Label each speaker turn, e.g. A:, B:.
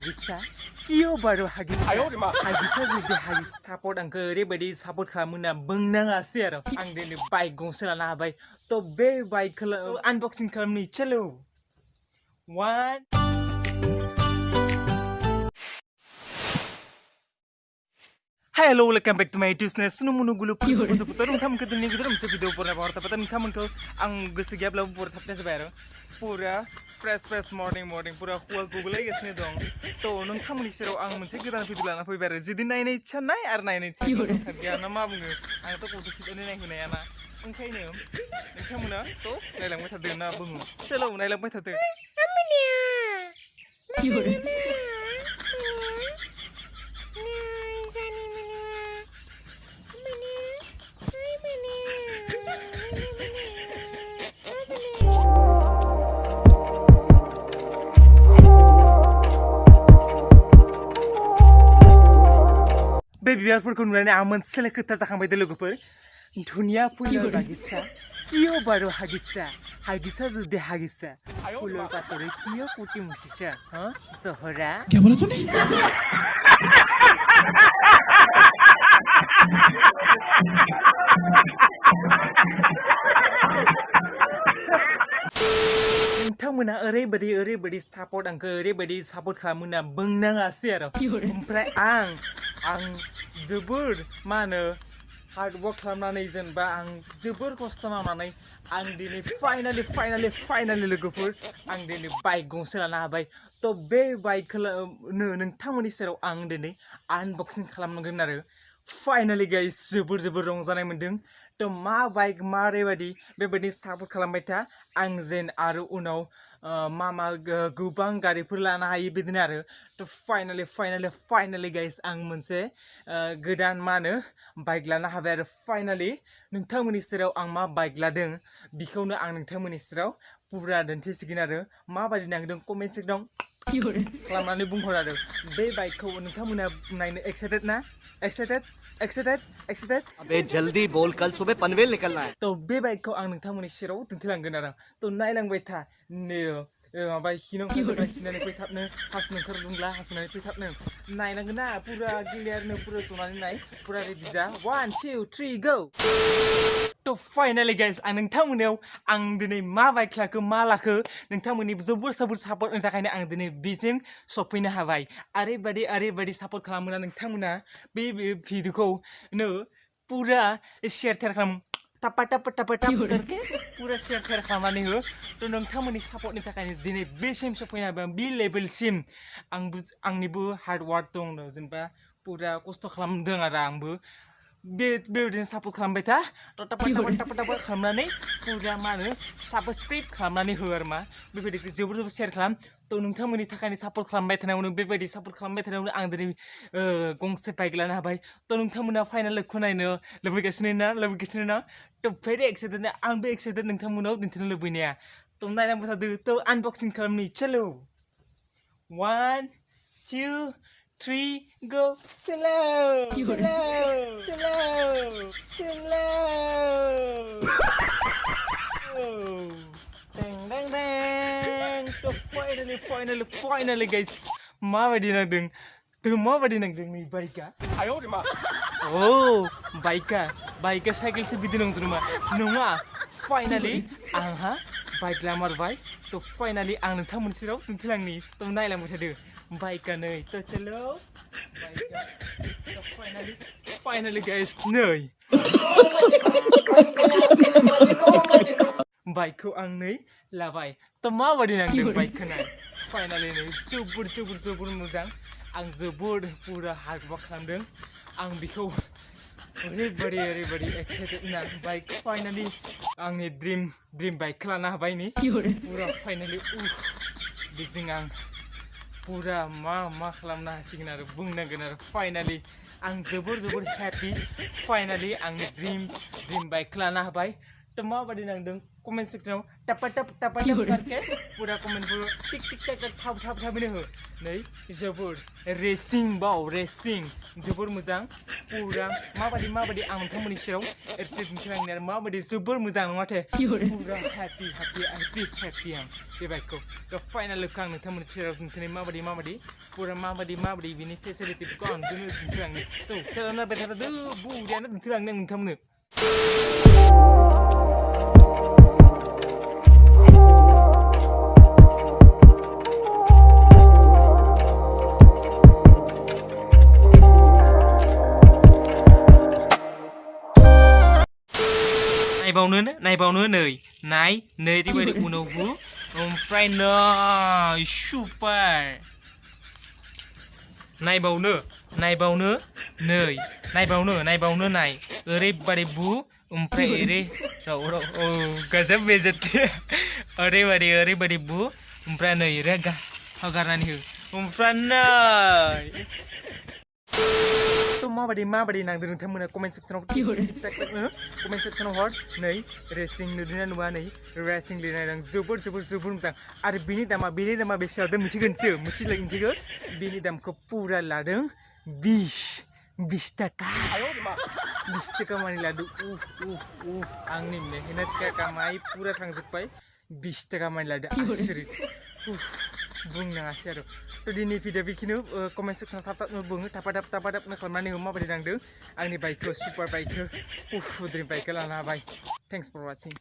A: Hagisa, Kyo Bodo Hagisa, Hagisa जुदि Hagis support आंखो ओरैबायदि support खालामो ना बुंनाङासै आरो आं दिनै बाइक गंसे लाना हाबाय थ' बे बाइकखौ unboxing खालामनि चलो 1 Hello, welcome back to my YouTube channel. Sunu gulu putar nungkam ke dunia kita rumcek video pura bahar tapi nungkam ke ang gesi gap lalu pura tapnya sebayar pura fresh morning pura kuah google aja sini dong to nungkam ni seru ang mencek kita video lana pun bayar jadi naik canai ar naik kerja nama bunga ang to kudu sih ini naik guna na angkai ni nungkam mana to naik lang mata dena bunga celo naik lang mata dena Baby biarpun kemudian aman selekut tak sampai dulu gupur dunia punya Hagisa Kyo Bodo Hagisa Hagisa sudah Hagisa pulau paturi Kyo kuti musisha Sohora
B: क्या बोला तूने
A: नोंथांमोना ओरैबायदि support आंखो ओरैबायदि support खालामो ना बुंनाङासै आरो ओमफ्राय आं जोबोर मा होनो hard work खालामनानै जेनेबा आं जोबोर खस्थ' मावनानै आं दिनै finally लोगोफोर आं दिनै बाइक गंसे लाना हाबाय थ' बे बाइकखौ नोंथांमोननि सेराव आं दिनै unboxing खालामनांगोन आरो finally guys जोबोर रंजानाय मोन्दों थ' मा बाइक मारैबायदि बेबायदि सापर्ट खालामबाय था आं जेन आरो उनाव मा गोबां गारिफोर लानो हायो बिदिनो आरो थ' फाइनाली गाइस आं मोनसे गोदान मा होनो बाइक लानो हाबाय आरो फाइनाली नोंथांमोननि सेराव आं मा बाइक लादों बेखौनो आं नोंथांमोननि सेराव पुरा दिन्थिसिगोन आरो माबायदि नांदों कमेन्ट सेक्सनाव खालामनानै बुंहर आरो बे बाइकखौ नोंथांमोना नायनो एक्साइटेड ना एक्साइटेड
B: अबे जल्दी बोल कल सुबह पनवेल निकलना है
A: तो बे बाइकखौ आं नोंथांमोननि सेराव दिन्थिलांगोन आरो थ' नायलांबाय था माबा खिनानै फैथाबनो हासुनो ओंखारदोंब्ला हासुनानै फैथाबनो नायनांगोन ना पुरा गिलियारनो पुरा जनानै नाय पुरा रेडि जा 1 2 3 गो थ' फाइनाली गाइस आं नोंथांमोनाव आं दिनै मा बाइक लाखो मा लाखो नोंथांमोननि जोबोर सापर्टनि थाखायनो आं दिनै बिसिम सफैनो हाबाय ओरैबायदि सापर्ट खालामोना नोंथांमोना बे भिडिअखौ पुरा शेयार खालाम टापा करके पूरा शेयर खालामनानै हो थ' नोंथांमोननि सापर्टनि थाखायनो दिनै बेसिम सफैनो हाबाय बे लेभेलसिम आंनिबो हार्ड वार्क दं जेनेबा पुरा खस्थ' खालामदों आरो आंबो बेबायदिनो सापर्ट खालामबाय था थ' टापा खालामनानै पुरा मा होनो साबस्क्राइब खालामनानै हो आरो मा बेबायदिखौ जोबोर शेयार खालाम थ' नोंथांमोननि थाखायनो सापर्ट खालामबाय थानायावनो बेबायदि सापर्ट खालामबाय थानायावनो आं दिनै गंसे बाइक लानो हाबाय थ' नोंथांमोना फाइनालखौ नायनो लुबैगासिनो ना थ' भेरि एक्साइटेड ना आंबो एक्साइटेड नोंथांमोनाव दिन्थिनो लुबैनाया थ' नायलांबाय थादो थ' आनबक्सिं खालामनि चलो 1 2 3 go चलो dang to finally guys माबायदि नांदों नै बाइकआ बाइकआ साइकेलसो बिदि नङा फाइनाली आंहा बाइक लामारबाय थ' फाइनाली आं नोंथांमोननि सेराव दिन्थिलांनि थ' नायलांबाय थादो बाइकआ नै थ' चलो फाइनाली गाइस नै बाइकखौ आं नै लाबाय थ' माबायदि नांदों बाइकखौ नाय फाइनाली नै जोबोर मोजां आं जोबोर पुरा हार्ड वार्क खालामदों आं बेखौ ओरैबायदि एक्साइटेड ना बाइक फाइनाली आंनि ड्रिम बाइकखौ लानो हाबाय नै पुरा फाइनाली बेजों आं पुरा मा खालामनो हासिगोन आरो बुंनांगोन आरो फाइनाली आं जोबोर हेपि फाइनाली आंनि ड्रिम बाइकखौ लानो हाबाय तो माबादि नांदों कमेन्ट सेक्सनाव टापा टाप करके पूरा कमेन्ट पूरा टिक टिक टाक थाब हो नै जोबोर रेसिं जोबोर मोजां पूरा माबादि आं नोंथांमोननि सेराव एरसे दिन्थिलांनो आरो माबादि जोबोर मोजां नङाथे पूरा हैप्पी आं बे बाइकखौ दा फाइनाल लुक आं नोंथांमोननि सेराव दिन्थिनाय माबादि पूरा माबादि बिनि फेसिलिटिफोरखौ आं दिन्थिलांनो तो सोलोंना बाय थादो बुरियानो दिन्थिलांनो आं नोंथांमोननो नायबावनो नै ओरैबायदि उनावबो ओमफ्राय नै सुपार नायबावनो नाय ओरैबायदि बु ओमफ्राय गजब बेइज्जती ओरैबायदि बु ओमफ्राय नै हगारनानै हो ओमफ्राय नै तो माबादि नांदों नोंथांमोना कमेन्ट सेक्सनाव कमेन्ट सेक्सनाव हर नै रेसिं नुदोंना नुवा नै रेसिं लिरनाय जोबोर मोजां आरो बिनि दामा बेसेयाव दों मिथिगौ बिनि दामखौ पुरा लादों 20 टाका 20 टाका मानि लादों आंनि मेहनत का कामाई पुरा थांजोब्बाय 20 टाका मानि लादों आसरित बुंनाङासै आरो तो दिनै भिडिअ बेखिनि कमेन्ट सेक्सनाव थाब बुङो थापादाबनो खालामनानै माबादि नांदों आंनि बाइकखौ सुपार बाइकखौ दिनै बाइकखौ लाना हाबाय थेंक्स फर वाचिं